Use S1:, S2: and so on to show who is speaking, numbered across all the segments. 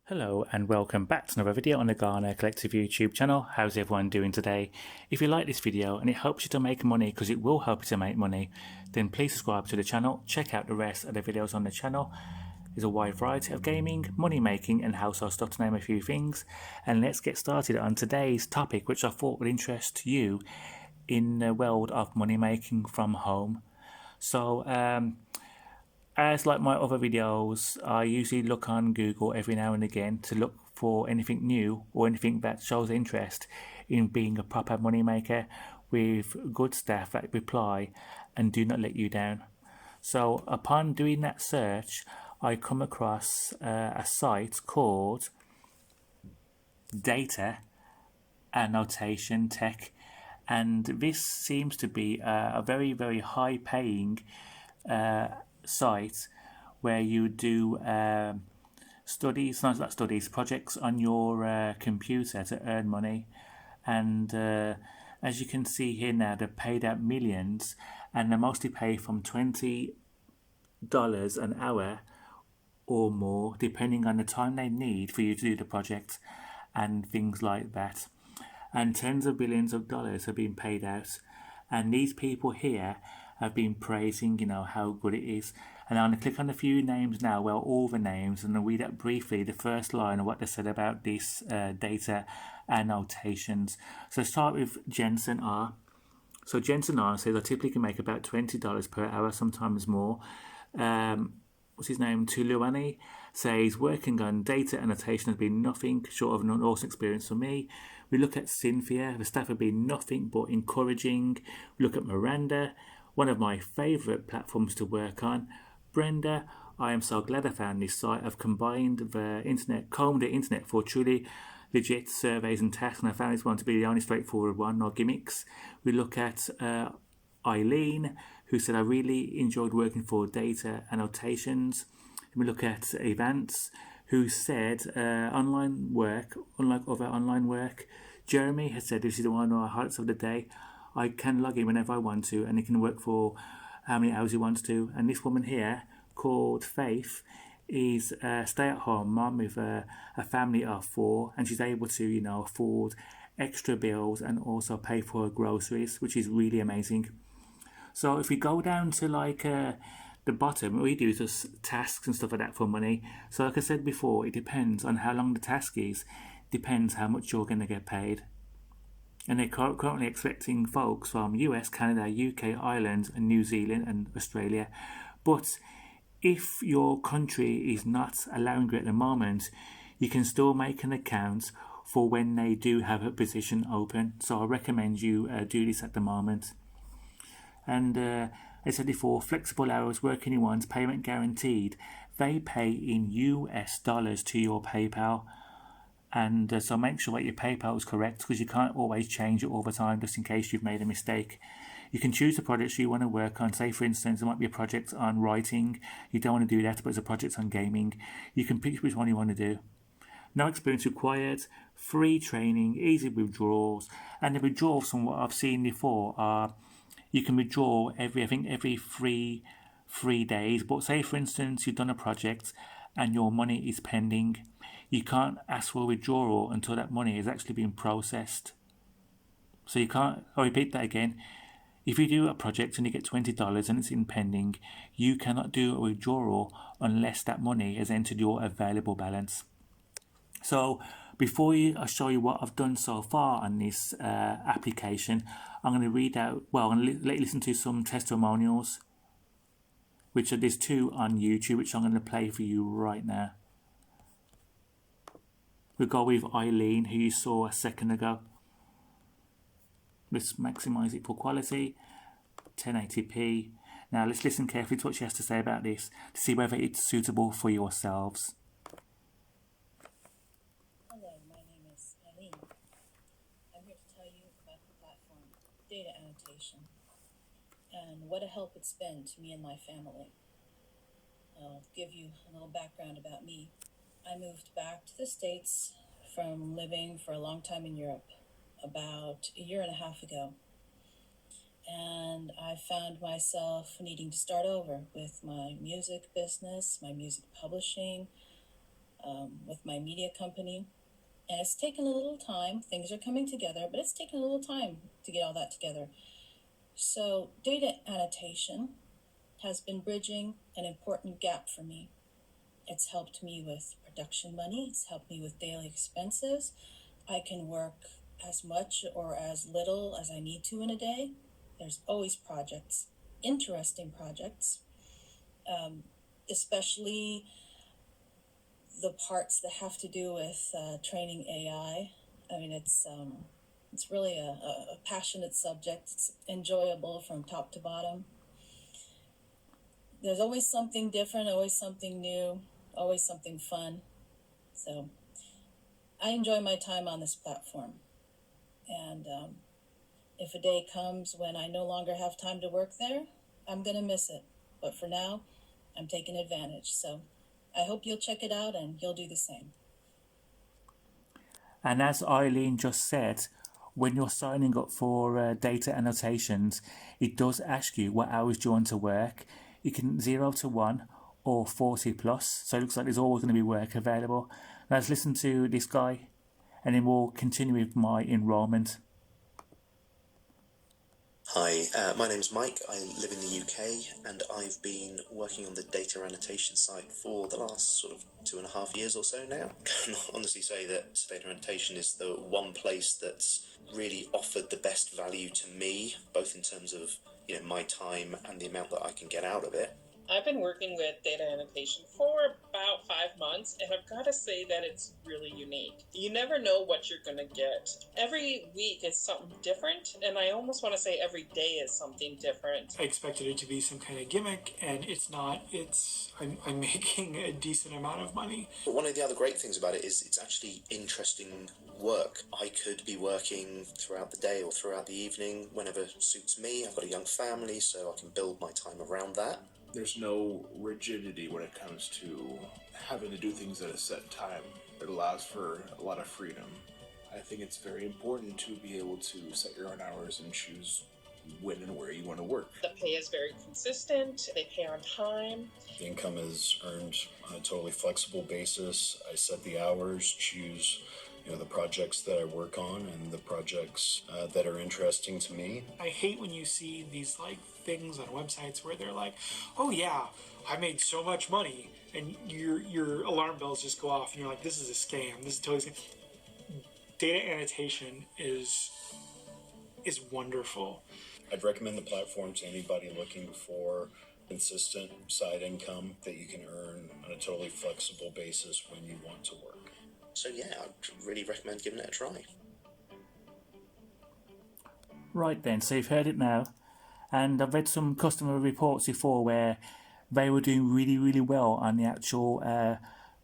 S1: Hello and welcome back to another video on the Garner Collective YouTube channel. How's everyone doing today? If you like this video and it helps you to make money, because it will help you to make money, then please subscribe to the channel. Check out the rest of the videos on the channel. There's a wide variety of gaming, money making and household stuff, to name a few things. And let's get started on today's topic, which I thought would interest you in the world of money making from home. So as like my other videos, I usually look on Google every now and again to look for anything new or anything that shows interest in being a proper money maker with good staff that reply and do not let you down. So upon doing that search, I come across a site called Data Annotation Tech, and this seems to be a very, very high paying site where you do projects on your computer to earn money. And as you can see here now, they've paid out millions, and they mostly pay from $20 an hour or more, depending on the time they need for you to do the project and things like that. And tens of billions of dollars have been paid out, and these people here have been praising, how good it is. And I'm going to click on a few names now, well, all the names, and I'll read out briefly the first line of what they said about this data annotations. So start with Jensen R. So Jensen R says, I typically can make about $20 per hour, sometimes more. What's his name? Tuluani says, working on data annotation has been nothing short of an awesome experience for me. We look at Cynthia, the staff have been nothing but encouraging. We look at Miranda, one of my favourite platforms to work on. Brenda, I am so glad I found this site. I've combed the internet for truly legit surveys and tasks, and I found this one to be the only straightforward one, no gimmicks. We look at Eileen, who said, I really enjoyed working for Data Annotations. We look at Evans, who said online work, unlike other online work. Jeremy has said, this is one of our highlights of the day. I can log in whenever I want to, and he can work for how many hours he wants to. And this woman here, called Faith, is a stay-at-home mom with a family of 4, and she's able to, afford extra bills and also pay for her groceries, which is really amazing. So if we go down to the bottom, we do just tasks and stuff like that for money. So like I said before, it depends on how long the task is, depends how much you're going to get paid. And they're currently expecting folks from US, Canada, UK, Ireland, and New Zealand and Australia. But if your country is not allowing you at the moment, you can still make an account for when they do have a position open. So I recommend you do this at the moment. And as I said before, flexible hours, work anyone's, payment guaranteed. They pay in US dollars to your PayPal. And so make sure that your PayPal is correct, because you can't always change it all the time, just in case you've made a mistake. You can choose the projects you want to work on. Say, for instance, there might be a project on writing. You don't want to do that, but it's a project on gaming. You can pick which one you want to do. No experience required, free training, easy withdrawals. And the withdrawals, from what I've seen before, are you can withdraw every 3 days. But say, for instance, you've done a project and your money is pending, you can't ask for a withdrawal until that money has actually been processed. So you can't, I'll repeat that again. If you do a project and you get $20 and it's in pending, you cannot do a withdrawal unless that money has entered your available balance. So before I show you what I've done so far on this application, I'm going to read out, I'm going to let you listen to some testimonials, which there's 2 on YouTube, which I'm going to play for you right now. We'll go with Eileen, who you saw a second ago. Let's maximize it for quality, 1080p. Now let's listen carefully to what she has to say about this to see whether it's suitable for yourselves.
S2: Hello, my name is Eileen. I'm here to tell you about the platform, Data Annotation, and what a help it's been to me and my family. I'll give you a little background about me. I moved back to the States from living for a long time in Europe about a year and a half ago. And I found myself needing to start over with my music business, my music publishing, with my media company. And it's taken a little time. Things are coming together, but it's taken a little time to get all that together. So data annotation has been bridging an important gap for me. It's helped me with production money. It's helped me with daily expenses. I can work as much or as little as I need to in a day. There's always projects, interesting projects, especially the parts that have to do with training AI. I mean, it's really a passionate subject. It's enjoyable from top to bottom. There's always something different, always something new, always something fun. So I enjoy my time on this platform. And if a day comes when I no longer have time to work there, I'm going to miss it. But for now, I'm taking advantage. So I hope you'll check it out and you'll do the same.
S1: And as Eileen just said, when you're signing up for data annotations, it does ask you what hours do you want to work. You can 0 to 1 or 40 plus. So it looks like there's always going to be work available. Now let's listen to this guy and then we'll continue with my enrollment.
S3: Hi, my name's Mike. I live in the UK and I've been working on the data annotation site for the last sort of 2.5 years or so now. I can honestly say that data annotation is the one place that's really offered the best value to me, both in terms of my time and the amount that I can get out of it.
S4: I've been working with data annotation for about 5 months, and I've got to say that it's really unique. You never know what you're going to get. Every week is something different, and I almost want to say every day is something different.
S5: I expected it to be some kind of gimmick, and it's not. I'm making a decent amount of money.
S3: But one of the other great things about it is it's actually interesting work. I could be working throughout the day or throughout the evening, whenever suits me. I've got a young family, so I can build my time around that.
S6: There's no rigidity when it comes to having to do things at a set time. It allows for a lot of freedom. I think it's very important to be able to set your own hours and choose when and where you want to work.
S4: The pay is very consistent. They pay on time.
S7: The income is earned on a totally flexible basis. I set the hours, choose the projects that I work on and the projects that are interesting to me.
S5: I hate when you see these things on websites where they're like, oh yeah, I made so much money, and your alarm bells just go off and you're like, this is a scam. This is totally scam. Data annotation is wonderful.
S7: I'd recommend the platform to anybody looking for consistent side income that you can earn on a totally flexible basis when you want to work.
S3: So yeah, I'd really recommend giving it a try.
S1: Right then, so you've heard it now. And I've read some customer reports before where they were doing really, really well on the actual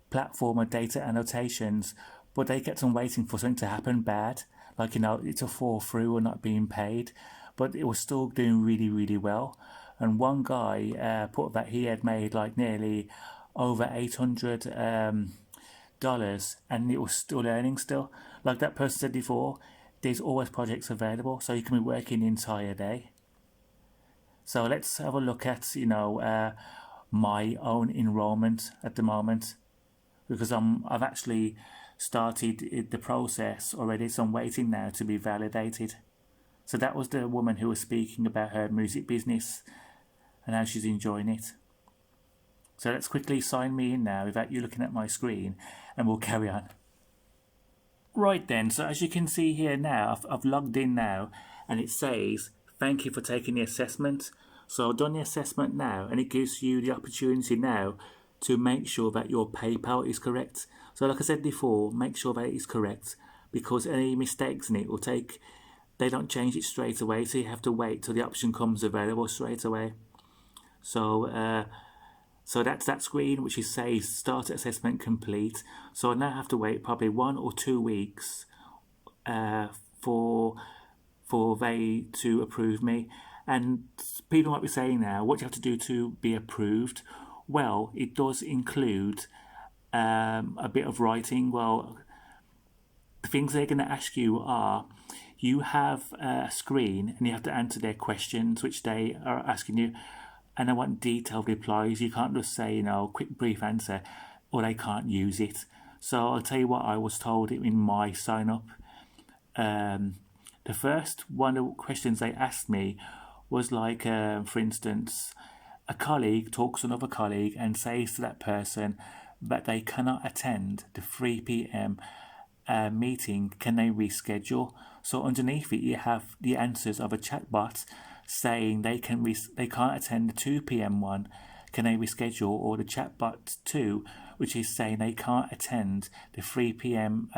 S1: platform of data annotations, but they kept on waiting for something to happen bad, like it to fall through or not being paid, but it was still doing really, really well. And one guy put that he had made nearly over $800 and it was still earning still. Like that person said before, there's always projects available, so you can be working the entire day. So let's have a look at my own enrollment at the moment, because I've actually started the process already, so I'm waiting now to be validated. So that was the woman who was speaking about her music business and how she's enjoying it. So let's quickly sign me in now without you looking at my screen, and we'll carry on. Right then, so as you can see here now, I've logged in now, and it says, thank you for taking the assessment. So I've done the assessment now, and it gives you the opportunity now to make sure that your PayPal is correct. So like I said before, make sure that it is correct, because any mistakes in it will they don't change it straight away, so you have to wait till the option comes available straight away. So that's that screen which says start assessment complete. So I now have to wait probably 1 or 2 weeks for they to approve me. And people might be saying now, what do you have to do to be approved? Well, it does include a bit of writing. Well, the things they're going to ask you are, you have a screen and you have to answer their questions which they are asking you. And I want detailed replies. You can't just say, quick, brief answer. or they can't use it. So I'll tell you what I was told in my sign up. The first one of the questions they asked me was like, for instance, a colleague talks to another colleague and says to that person that they cannot attend the 3 p.m. Meeting. Can they reschedule? So underneath it, you have the answers of a chatbot saying they can't attend the 2 p.m. one. Can they reschedule? Or the chatbot 2, which is saying they can't attend the 3 p.m.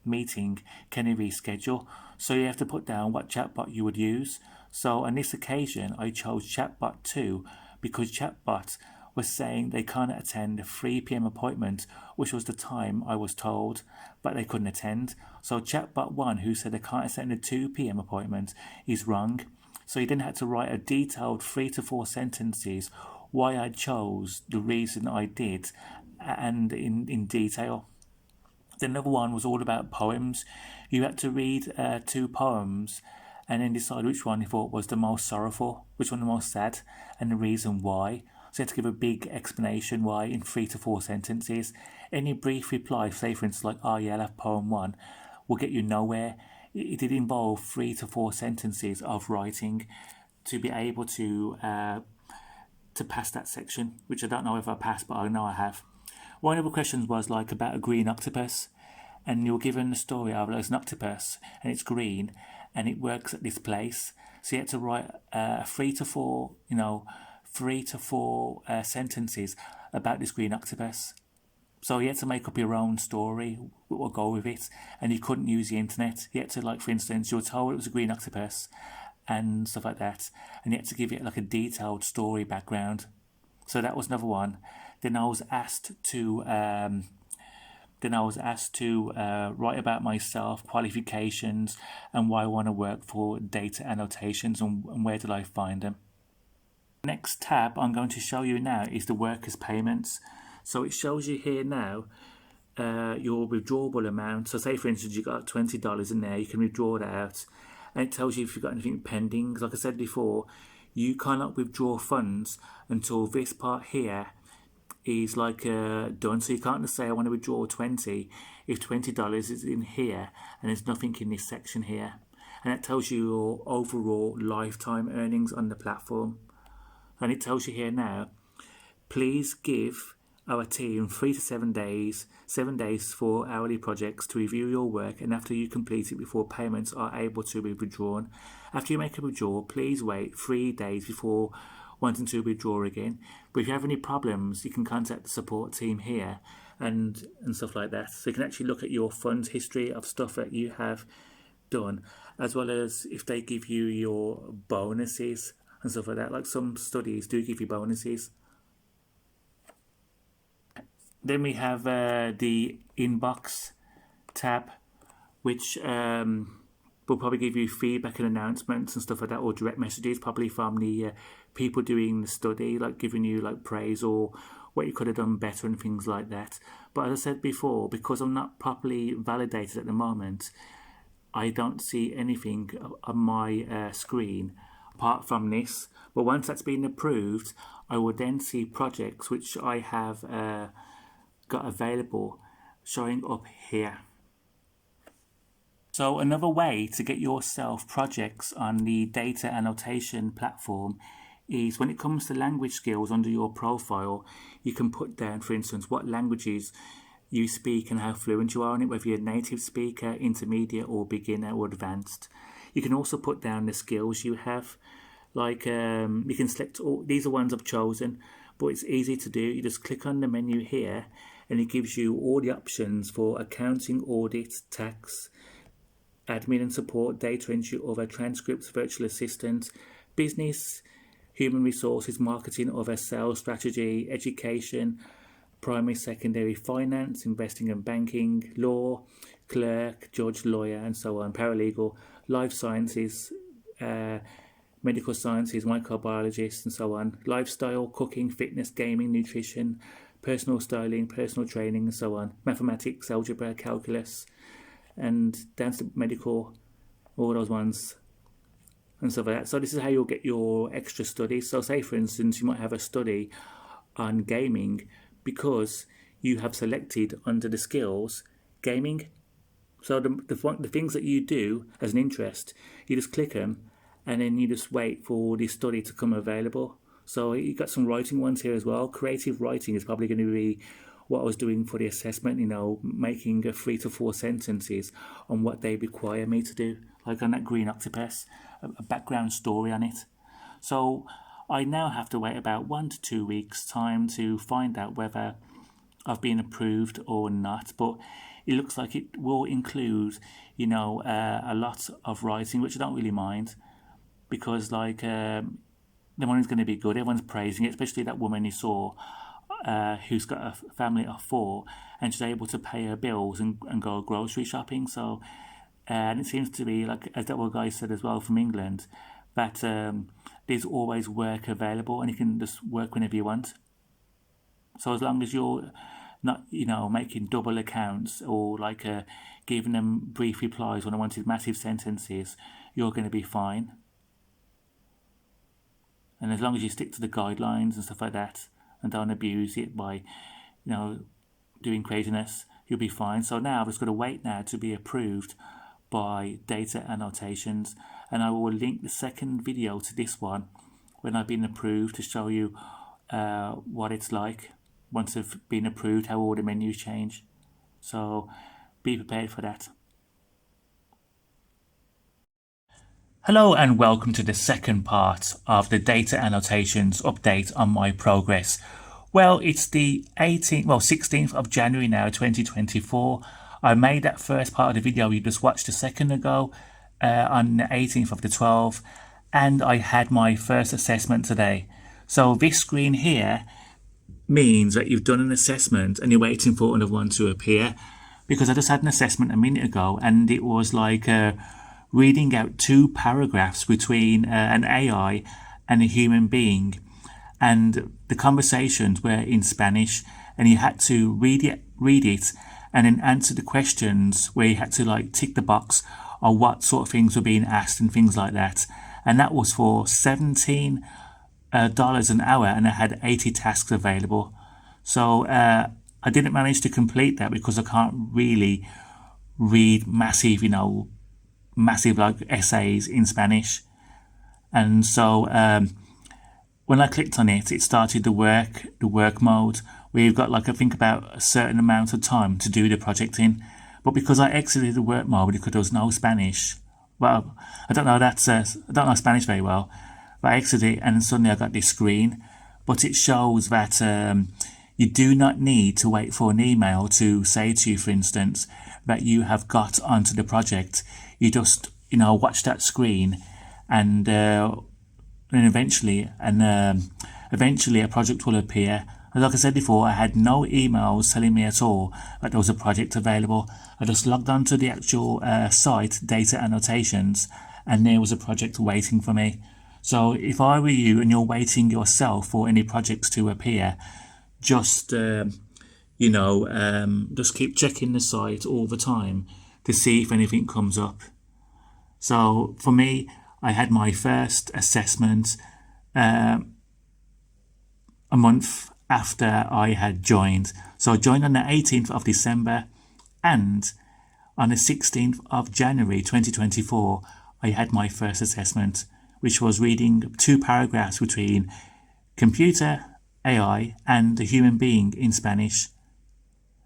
S1: Meeting. Can they reschedule? So you have to put down what chatbot you would use. So on this occasion, I chose chatbot 2 because chatbot was saying they can't attend a 3 p.m. appointment, which was the time I was told, but they couldn't attend. So chatbot 1, who said they can't attend a 2 p.m. appointment, is wrong. So you then had to write a detailed 3 to 4 sentences why I chose the reason I did, and in detail. The another one was all about poems. You had to read 2 poems and then decide which one you thought was the most sorrowful, which one the most sad, and the reason why. So you had to give a big explanation why in 3 to 4 sentences. Any brief reply, say for instance like, oh yeah, I love poem 1, will get you nowhere. It did involve 3 to 4 sentences of writing to be able to pass that section, which I don't know if I passed, but I know I have. One of the questions was like about a green octopus, and you're given the story of there's an octopus and it's green and it works at this place. So you had to write 3 to 4, 3 to 4 sentences about this green octopus. So you had to make up your own story or go with it, and you couldn't use the internet. You had to, like, for instance, you were told it was a green octopus and stuff like that, and you had to give it like a detailed story background. So that was another one. Then I was asked to write about myself, qualifications, and why I want to work for data annotations, and where did I find them. Next tab I'm going to show you now is the workers' payments. So it shows you here now your withdrawable amount. So say for instance you got $20 in there, you can withdraw that out, and it tells you if you've got anything pending. Like I said before, you cannot withdraw funds until this part here is like done. So you can't just say I want to withdraw 20 if $20 is in here and there's nothing in this section here. And it tells you your overall lifetime earnings on the platform. And it tells you here now, please give our team 3 to 7 days for hourly projects to review your work, and after you complete it before payments are able to be withdrawn. After you make a withdrawal, please wait 3 days before wanting to withdraw again. But if you have any problems, you can contact the support team here and stuff like that. So you can actually look at your funds history of stuff that you have done, as well as if they give you your bonuses and stuff like that. Like some studies do give you bonuses. Then we have the inbox tab, which will probably give you feedback and announcements and stuff like that, or direct messages probably from the people doing the study, like giving you like praise or what you could have done better and things like that. But as I said before, because I'm not properly validated at the moment, I don't see anything on my screen apart from this. But once that's been approved, I will then see projects which I have got available showing up here. So another way to get yourself projects on the data annotation platform is when it comes to language skills under your profile, you can put down, for instance, what languages you speak and how fluent you are in it, whether you're a native speaker, intermediate or beginner or advanced. You can also put down the skills you have. Like you can select all, these are ones I've chosen, but it's easy to do. You just click on the menu here and it gives you all the options for accounting, audit, tax, admin and support, data entry, other, transcripts, virtual assistants, business, human resources, marketing, other, sales strategy, education, primary, secondary, finance, investing and banking, law, clerk, judge, lawyer, and so on, paralegal, life sciences, medical sciences, microbiologists, and so on, lifestyle, cooking, fitness, gaming, nutrition, personal styling, personal training, and so on, mathematics, algebra, calculus, and down to medical, all those ones and stuff like that. So this is how you'll get your extra studies. So say for instance you might have a study on gaming, because you have selected under the skills gaming. So the things that you do as an interest, you just click them, and then you just wait for the study to come available. So you got some writing ones here as well. Creative writing is probably going to be what I was doing for the assessment, making 3 to 4 sentences on what they require me to do, like on that green octopus, a background story on it. So I now have to wait about 1 to 2 weeks time to find out whether I've been approved or not, but it looks like it will include, a lot of writing, which I don't really mind, because the money's going to be good. Everyone's praising it, especially that woman you saw, who's got a family of 4, and she's able to pay her bills and go grocery shopping. So, and it seems to be, like as that one guy said as well from England, that there's always work available, and you can just work whenever you want. So as long as you're not, making double accounts or giving them brief replies when I wanted massive sentences, you're going to be fine. And as long as you stick to the guidelines and stuff like that, and don't abuse it by, doing craziness, you'll be fine. So now I've just got to wait now to be approved by Data Annotations, and I will link the second video to this one when I've been approved to show you what it's like once I've been approved, how all the menus change. So be prepared for that. Hello and welcome to the second part of the Data Annotations update on my progress. Well, it's the 16th of January now, 2024. I made that first part of the video you just watched a second ago on the 18th of the 12th, and I had my first assessment today. So this screen here means that you've done an assessment and you're waiting for another one to appear, because I just had an assessment a minute ago and it was like reading out 2 paragraphs between an AI and a human being, and the conversations were in Spanish, and you had to read it and then answer the questions where you had to tick the box on what sort of things were being asked and things like that. And that was for $17 an hour, and I had 80 tasks available. So I didn't manage to complete that because I can't really read massive essays in Spanish. And so when I clicked on it, it started the work mode, where you've got I think about a certain amount of time to do the project in. But because I exited the work mode because there was no Spanish, well, I don't know Spanish very well, but I exited it and suddenly I got this screen. But it shows that you do not need to wait for an email to say to you, for instance, that you have got onto the project. You just, watch that screen, and eventually a project will appear. And like I said before, I had no emails telling me at all that there was a project available. I just logged onto the actual site, Data Annotations, and there was a project waiting for me. So if I were you and you're waiting yourself for any projects to appear, just just keep checking the site all the time to see if anything comes up. So for me, I had my first assessment a month after I had joined. So I joined on the 18th of December, and on the 16th of January 2024, I had my first assessment, which was reading 2 paragraphs between computer, AI, and a human being in Spanish,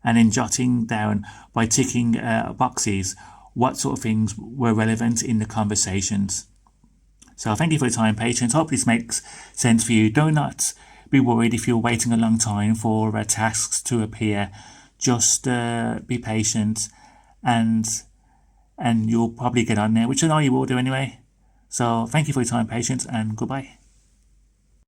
S1: and then jotting down by ticking boxes what sort of things were relevant in the conversations. So thank you for your time and patience. Hope this makes sense for you. Do not be worried if you're waiting a long time for tasks to appear. Just be patient, and you'll probably get on there, which I know you will do anyway. So thank you for your time and patience, and goodbye.